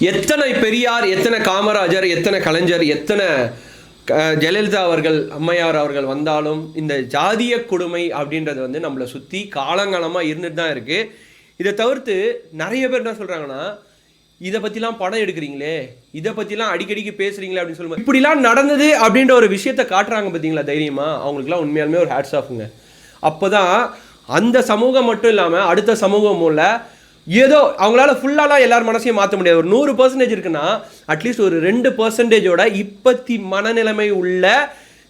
எத்தனை பெரியார், எத்தனை காமராஜர், எத்தனை கலைஞர், எத்தனை ஜெயலலிதா அவர்கள், அம்மையார் அவர்கள் வந்தாலும் இந்த ஜாதிய கொடுமை அப்படின்றது வந்து நம்மளை சுற்றி காலங்காலமாக இருந்துட்டு தான் இருக்குது. இதை தவிர்த்து நிறைய பேர் என்ன சொல்கிறாங்கன்னா, இதை பற்றிலாம் படம் எடுக்கிறீங்களே, இதை பற்றிலாம் அடிக்கடிக்கு பேசுகிறீங்களே அப்படின்னு சொல்லும்போது இப்படிலாம் நடந்தது அப்படின்ற ஒரு விஷயத்தை காட்டுறாங்க பார்த்தீங்களா தைரியமாக, அவங்களுக்குலாம் உண்மையாலுமே ஒரு ஹேட்ஸ் ஆஃபுங்க. அப்போ தான் அந்த சமூகம் மட்டும் இல்லாமல் அடுத்த சமூகம் உள்ள ஏதோ அவங்களால ஃபுல்லாலாம் எல்லார் மனசையும் மாற்ற முடியாது. ஒரு 100% இருக்குன்னா அட்லீஸ்ட் ஒரு 2%ஓட இப்பத்தி மனநிலைமை உள்ள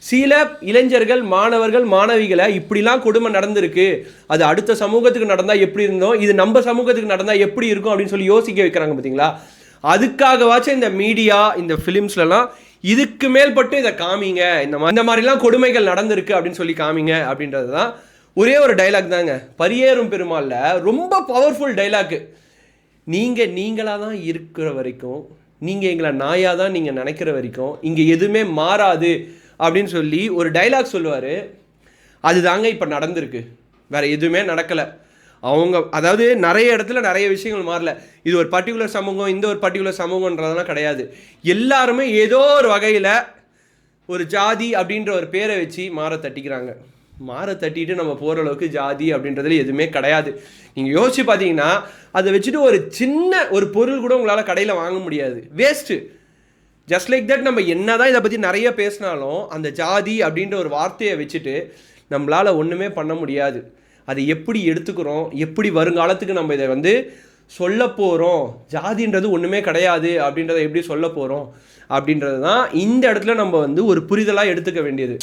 சில இளைஞர்கள், மாணவர்கள், மாணவிகளை இப்படிலாம் கொடுமை நடந்திருக்கு, அது அடுத்த சமூகத்துக்கு நடந்தால் எப்படி இருந்தோம், இது நம்ம சமூகத்துக்கு நடந்தால் எப்படி இருக்கும் அப்படின்னு சொல்லி யோசிக்க வைக்கிறாங்க பார்த்தீங்களா. அதுக்காகவாச்சும் இந்த மீடியா, இந்த ஃபிலிம்ஸ்லாம் இதுக்கு மேல்பட்டு இதை காமிங்க, இந்த மாதிரிலாம் கொடுமைகள் நடந்திருக்கு அப்படின்னு சொல்லி காமிங்க அப்படின்றது தான். ஒரே ஒரு டைலாக் தாங்க, பரியேறும் பெருமாளில் ரொம்ப பவர்ஃபுல் டைலாக்கு. நீங்களாக தான் இருக்கிற வரைக்கும், நீங்கள் எங்களை நாயாக தான் நீங்கள் நினைக்கிற வரைக்கும் இங்கே எதுவுமே மாறாது அப்படின்னு சொல்லி ஒரு டைலாக் சொல்லுவார். அது தாங்க இப்போ நடந்திருக்கு, வேறு எதுவுமே நடக்கலை. அதாவது நிறைய இடத்துல நிறைய விஷயங்கள் மாறல. இது ஒரு பர்டிகுலர் சமூகம், இந்த ஒரு பர்டிகுலர் சமூகன்றதெல்லாம் கிடையாது. எல்லாருமே ஏதோ ஒரு வகையில் ஒரு ஜாதி அப்படின்ற ஒரு பேரை வச்சு மாற தட்டிட்டு நம்ம போகிற அளவுக்கு ஜாதி அப்படின்றதுல எதுவுமே கிடையாது. நீங்கள் யோசிச்சு பார்த்தீங்கன்னா அதை வச்சுட்டு ஒரு சின்ன ஒரு பொருள் கூட உங்களால் கடையில் வாங்க முடியாது, வேஸ்ட்டு. ஜஸ்ட் லைக் தட் நம்ம என்ன தான் இதை பற்றி நிறைய பேசினாலும் அந்த ஜாதி அப்படின்ற ஒரு வார்த்தையை வச்சுட்டு நம்மளால் ஒன்றுமே பண்ண முடியாது. அதை எப்படி எடுத்துக்கிறோம், எப்படி வருங்காலத்துக்கு நம்ம இதை வந்து சொல்ல போகிறோம், ஜாதின்றது ஒன்றுமே கிடையாது அப்படின்றத எப்படி சொல்ல போகிறோம் அப்படின்றது தான் இந்த இடத்துல நம்ம வந்து ஒரு புரிதலாக எடுத்துக்க வேண்டியது.